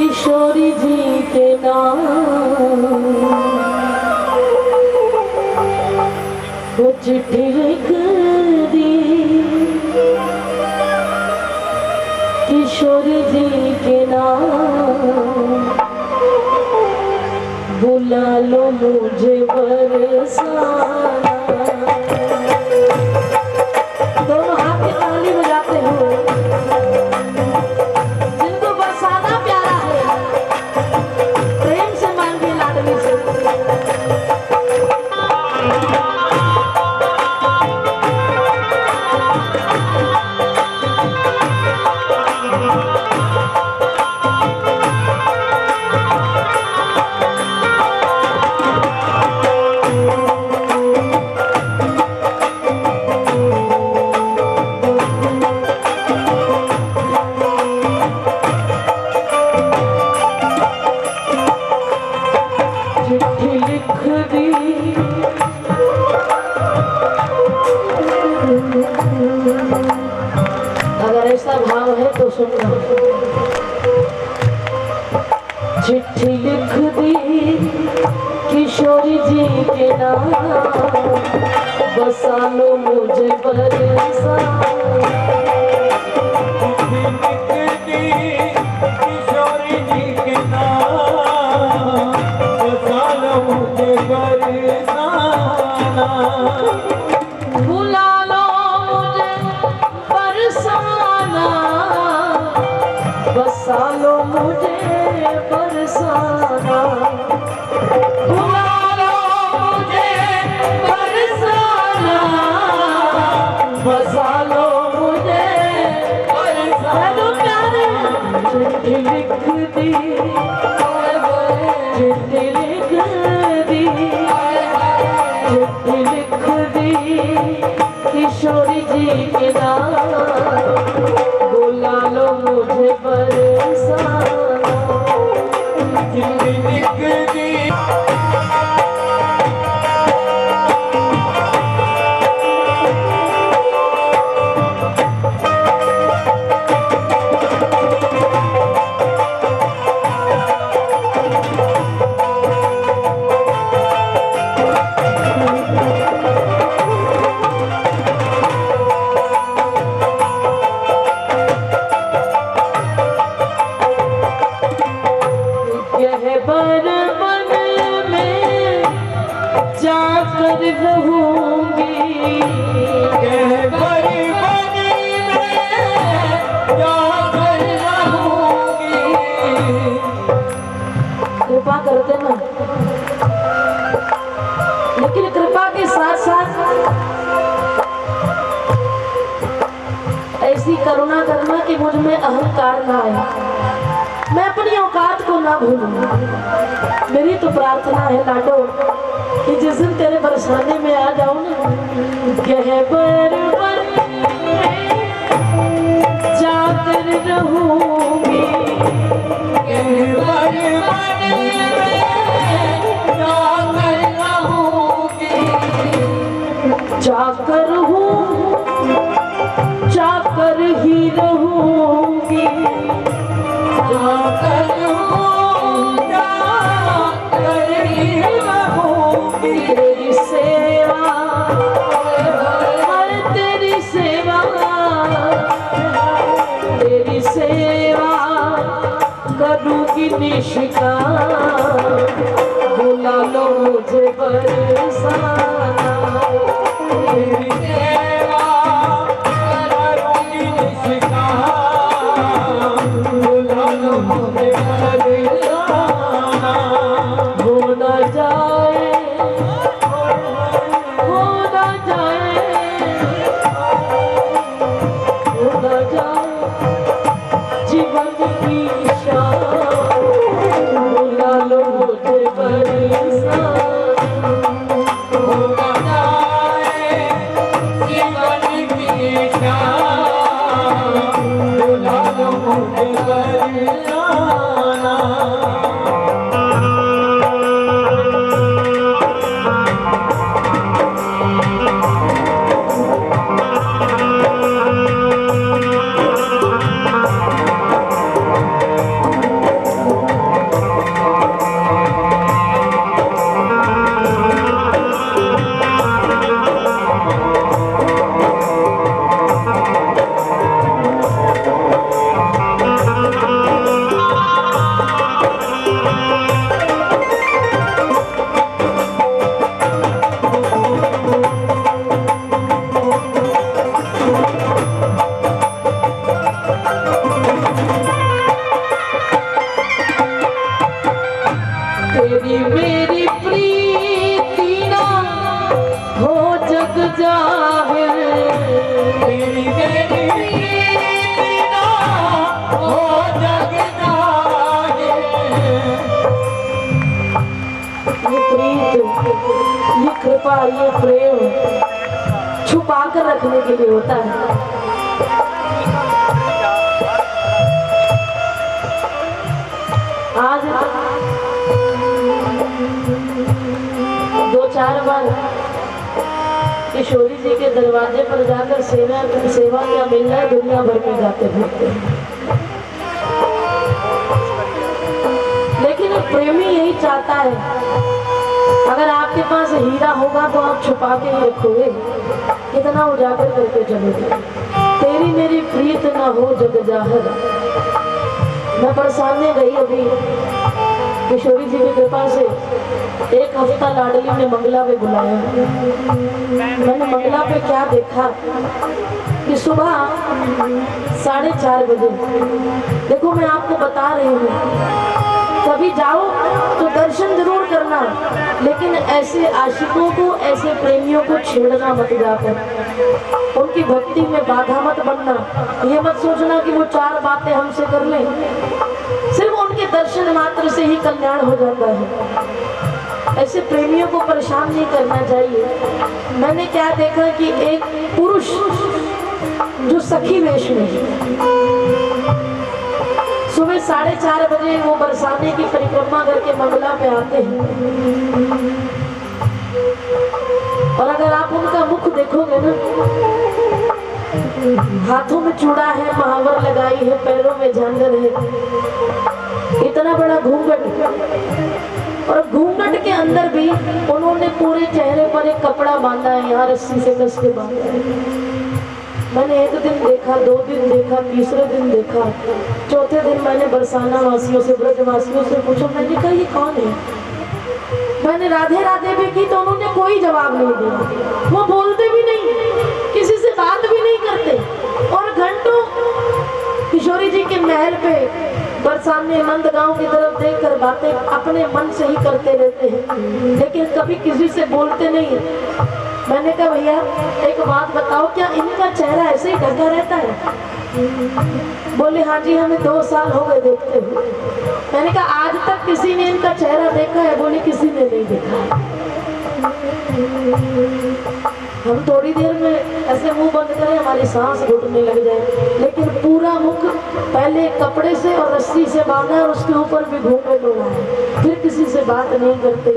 किशोरी जी के नाम वो चिट्ठी लिख दी। किशोरी जी के नाम बुला लो मुझे बरसाना। दोनों हाथ की ताली बजाते हुए जिनको बरसाना प्यारा है प्रेम से मांगिए लाडली से। अगर ऐसा भाव है तो सुनना। चिट्ठी लिख दी किशोरी जी के नाम बसा लो मुझे बरसाना। किशोरी जी के नाम बसा लो मुझे बरसाना। बुला लो मुझे बरसाना बसा लो मुझे बरसाना। बुला लो मुझे बरसाना बसा लो मुझे बरसाना। चिट्ठी लिख दी चिट्ठी लिख दी चिट्ठी लिख दी किशोरी जी के नाम बुला लो मुझे बरसाना। चिट्ठी लिख दी जाकर रहूंगी कहबर बनी में जाकर रहूंगी। कृपा करते ना, लेकिन कृपा के साथ साथ ऐसी करुणा करना कि मुझ में अहंकार ना आए, मैं अपनी औकात को ना भूलूं। मेरी तो प्रार्थना है लाडो कि जिस दिन तेरे बरसाने में आ जाऊं ना, कहबर बनी जाकर रहूंगी। कहबर बनी में जाकर रहूंगी। जाकर हूँ जाकर ही रहूंगी। जाकर ही रहूंगी। तेरी सेवा तेरी सेवा तेरी सेवा करूंगी निष्काम। बुला लो मुझे बरसाना। तेरी सेवा करूंगी निष्काम। बुला लो मुझे बरसाना। हो न जाए हो न जाए हो न जाए जीवन की शान। बुला लो मुझे बरसाना। हो न जाए जीवन की शान। बुला लो मुझे बरसाना। तेरी मेरी प्रीति ना हो जग जाहिर, तेरी मेरी प्रीति ना हो जग जाहिर। ये प्रीत, ये कृपा, ये प्रेम छुपा कर रखने के लिए होता है। आज दो चार बार किशोरी जी के दरवाजे पर जाकर सेवा क्या मिल रहा है, दुनिया भर में जाते फिरते हैं। लेकिन प्रेमी यही चाहता है, अगर आपके पास हीरा होगा तो आप छुपा के ही रखोगे, इतना उजागर करके चलोगे। तेरी मेरी प्रीत ना हो जग जाहिर। मैं बरसाने गई अभी किशोरी जी की कृपा से, एक हफ्ता लाडली ने मंगला पे बुलाया। मैंने मंगला पे क्या देखा कि सुबह 4:30 बजे, देखो मैं आपको बता रही हूँ, कभी जाओ तो दर्शन जरूर करना, लेकिन ऐसे आशिकों को, ऐसे प्रेमियों को छेड़ना मत जाकर, उनकी भक्ति में बाधा मत बनना। ये मत सोचना कि वो 4 बातें हमसे कर लें, सिर्फ उनके दर्शन मात्र से ही कल्याण हो जाता है। ऐसे प्रेमियों को परेशान नहीं करना चाहिए। मैंने क्या देखा कि एक पुरुष जो सखी वेश में सुबह 4:30 बजे वो बरसाने की परिक्रमा करके मंगला पे आते हैं, और अगर आप उनका मुख देखोगे ना, हाथों में चूड़ा है, महावर लगाई है, पैरों में झांझर है, इतना बड़ा घूंघट, और घूंघट के अंदर भी उन्होंने पूरे चेहरे पर एक कपड़ा बांधा है, यहाँ रस्सी से कस के बांधा है। मैंने एक दिन देखा, 2 दिन देखा, तीसरे दिन देखा, चौथे दिन मैंने बरसाना वासियों से, ब्रजवासियों से पूछा, मैंने कहा ये कौन है। मैंने राधे राधे भी की तो उन्होंने कोई जवाब नहीं दिया, वो बोलते भी नहीं, किसी से बात भी नहीं करते, और घंटों किशोरी जी के महल पे बरसाने नंदगांव की तरफ देखकर बातें अपने मन से ही करते रहते हैं, लेकिन कभी किसी से बोलते नहीं। मैंने कहा भैया एक बात बताओ, क्या इनका चेहरा ऐसे ही ढका रहता है। बोले हाँ जी, हमें 2 साल हो गए देखते हुए। मैंने कहा आज तक किसी ने इनका चेहरा देखा है। बोले किसी ने नहीं देखा। हम थोड़ी देर में ऐसे मुंह बंद करें, हमारी सांस घुटने लग जाए, लेकिन पूरा मुख पहले कपड़े से और रस्सी से बांधा और उसके ऊपर भी घूंघट हुआ है, फिर किसी से बात नहीं करते।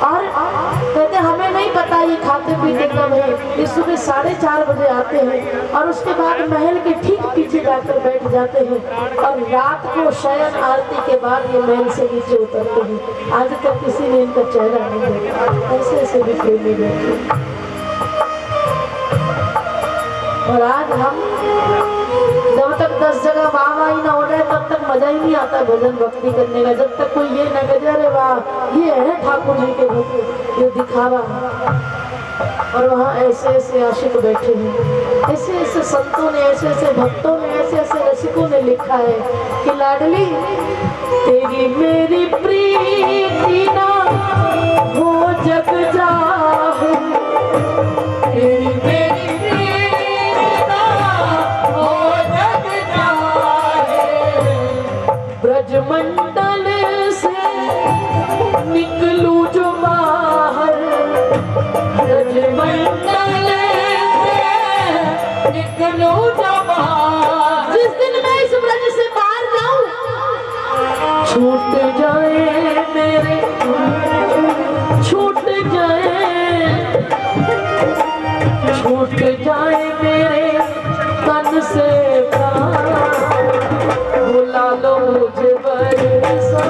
और कहते हमें नहीं पता ये खाते पीते कब है। ये सुबह 4:30 बजे आते हैं और उसके बाद महल के ठीक पीछे जाकर बैठ जाते हैं, और रात को शयन आरती के बाद ये महल से नीचे उतरते हैं। आज तक किसी ने इनका चेहरा नहीं देखा। ऐसे ऐसे भी प्रेमी बैठे। और आज हम जब तक 10 जगह वाह ही ना हो जाए तब तक मजा ही नहीं आता भजन भक्ति करने का। जब तक कोई ये न कहे अरे वाह ये है ठाकुर जी के भक्त, ये दिखावा। और वहाँ ऐसे ऐसे आशिक बैठे हैं, ऐसे ऐसे संतों ने, ऐसे ऐसे भक्तों ने, ऐसे ऐसे रसिकों ने लिखा है कि लाडली तेरी मेरी प्रीति ना हो जग जाहे, तेरी मेरी प्रीति ना हो जग जाहे। ब्रजमंडल से निकलूं जो बाहर, ब्रजमंडल से निकलूं जो बाहर। जिस दिन मैं इस ब्रज से बाहर जाऊं, छूट जाए मेरे, छूट जाए मेरे तन से प्राण, बुला लो मुझे बरसा।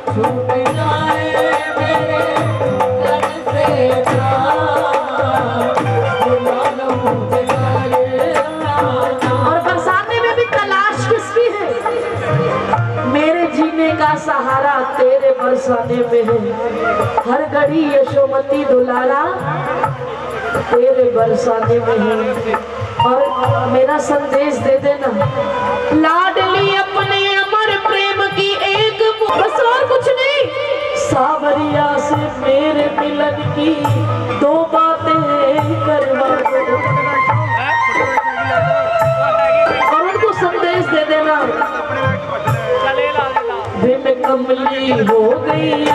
छूट जाए मेरे तन से प्राण, बुला लो मुझे बरसा। और बरसाने में भी तलाश किसकी है? मेरे जीने का सहारा तेरे बरसाने में है। हर घड़ी यशोमती दुलारा तेरे बरसाने में है। और मेरा संदेश दे देना। लाडली अपने अमर प्रेम की एक बस और कुछ नहीं। सावरिया से मेरे मिलन की दो बातें करवा दो। और उनको संदेश दे देना। बिन कमली हो गई